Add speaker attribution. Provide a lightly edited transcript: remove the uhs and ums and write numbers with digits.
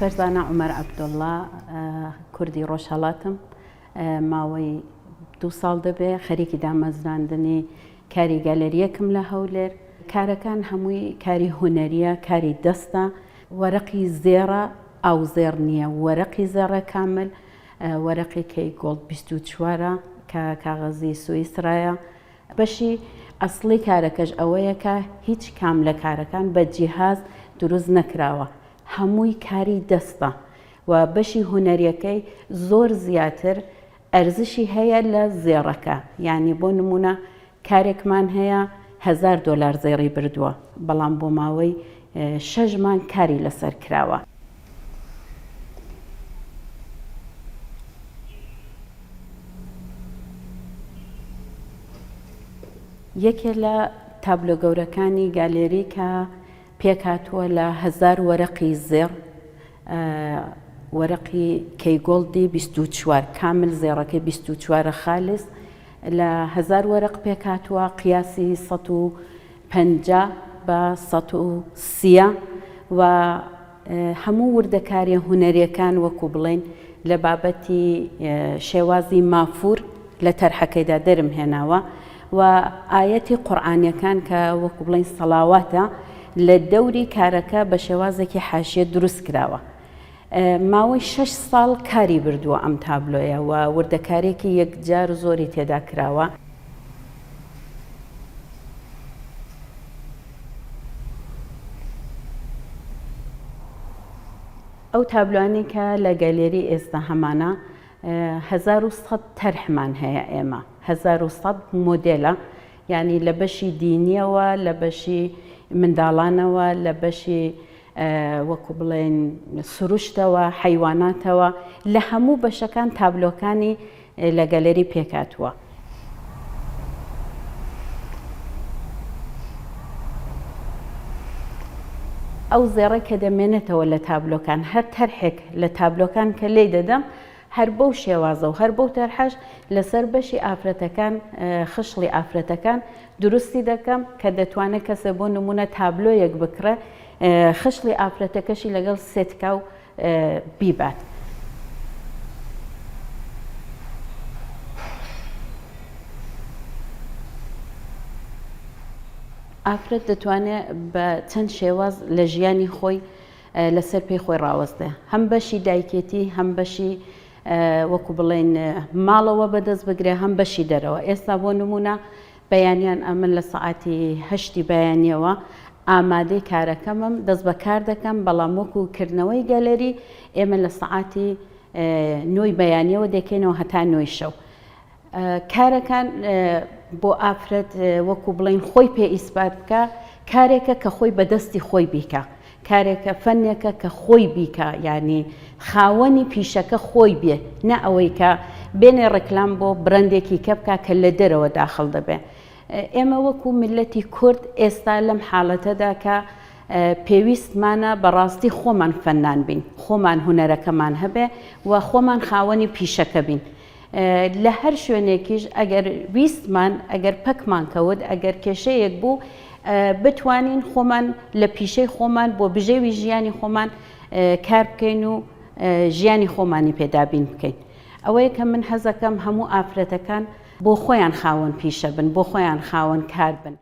Speaker 1: فەرزانە عومەر عەبدوڵڵا کوردی ڕۆژهەڵاتم ماوەی 2 ساڵ دەبێ خەریکی دامەزراندنی کاری گالەریەکم لە هەولێر. کارەکان هەمووی کاری هونەریە، کاری دەستە، وەرەقی زێڕە، ئاو زێڕ نییە، وەرەقی زێڕە کامل، وەرەقی کەیگۆڵد 24 کە کاغەزی سوئیسرایە. بەشی ئەسڵی کارەکەش ئەوەیە کە هیچ کام لە کارەکان بە جیهاز دروست نەکراوە، هەمووی کاری دەستە و بەشی هونەریەکەی زۆر زیاتر ئەرزشی هەیە لە زێڕەکە. یعنی بۆ نمونە کارێکمان هەیە $1000 زێڕی بردووە، بەڵام بۆ ماوەی 6 مانگ کاری لەسەر کراوە. یەکێ لە تابلۆ گەورەکانی گالێری کە پێکهاتووە لە 1000 وەرەقی زێڕ، وەرەقی کەیگۆڵدی 24 کامل، زێڕەکەی 24 خالص لە 1000 وەرەق پێکهاتووە، قیاسی 150 بە 130 و هەموو وردەکاریە هونەریەکان وەکو بڵێن لە بابەتی شێوازی مافور لە تەرحەکەیدا دەرم هێناوە و ئایەتی قورئانیەکان کە وەکو بڵێن سەڵاواتە لە دەوری کارەکە بە شێوازێکی حاشیە دروست کراوە. ماوەی 6 ساڵ کاری بردووە ئەم تابلۆیە و وردەکارێکی یەکجار زۆری تێدا کراوە. ئەو تابلوانی کە لە گەلێری ئێستا هەمانە 1100 تەرحمان هەیە ئێمە، 1100 مۆدێلە، یعنی لە بەشی دینیەوە، لە بەشی منداڵانەوە، لە بەشی وەکو بڵێن سروشتەوە، حەیواناتەوە، لە هەموو بەشەکان تابلۆکانی لە گەلێری پێکهاتووە. ئەو زێڕە کە دەمێنێتەوە لە تابلۆکان، هەر تەرحێک لە تابلۆکان کە لێی دەدەم، هەر بەو شێوازە و هەر بەو تەرحەش لەسەر بەشی ئافرەتەکان، خشڵی ئافرەتەکان دروستی دەکەم کە دەتوانێت کەسە بۆ نمونە تابلۆیەک بکڕە، خشڵی ئافرەتەکەشی لەگەڵ سێتکا و بیبات. ئافرەت دەتوانێت بە چەند شێواز لە ژیانی خۆی لەسەر پێی خۆی ڕاوەستێ، هەم بەشی دایکێتی، هەم بەشی وەکو بڵێن ماڵەوە بەدەست بگرێ، هەم بەشی دەرەوە. ئێستا بۆ نمونە بەیانیان ئەمن لە سەعاتی 8 بەیانیەوە ئامادەی کارەکەمم دەست بە کار دەکەم، بەڵام وەکو کردنەوەی گەلەری ئێمە لە سەعاتی 9 بەیانیەوە دەکەینەوە هەتا 9 شەو. کارەکان بۆ ئافرەت وەکو بڵێن خۆی پێ ئیسبات بکە، کارێکە کە خۆی بەدەستی خۆی بیکە، کارێکە فەنێکە کە خۆی بیکە، یعنی خاوەنی پیشەکە خۆی بێ، نە ئەوەی کە بێنێ ڕێکلام بۆ برەندێکی کە بکە کە لە دەرەوە داخڵ دەبێ. ئێمە وەکو ملەتی کورد ئێستا لەم حاڵەتەدا کە پێویستمانە بەڕاستی خۆمان فەنان بین، خۆمان هونەرەکەمان هەبێ و خۆمان خاوەنی پیشەکە بین. لە هەر شوێنێکیش ئەگەر ویستمان، ئەگەر پەکمان کەوت، ئەگەر کێشەیەک بوو، بتوانین خۆمان لە پیشەی خۆمان بۆ بژێوی ژیانی خۆمان کار بکەین و ژیانی خۆمانی پێدابین بکەین. ئەوەیە کە من حەزەکەم هەموو ئافرەتەکان بۆ خۆیان خاوەن پیشە بن، بۆ خۆیان خاوەن کار بن.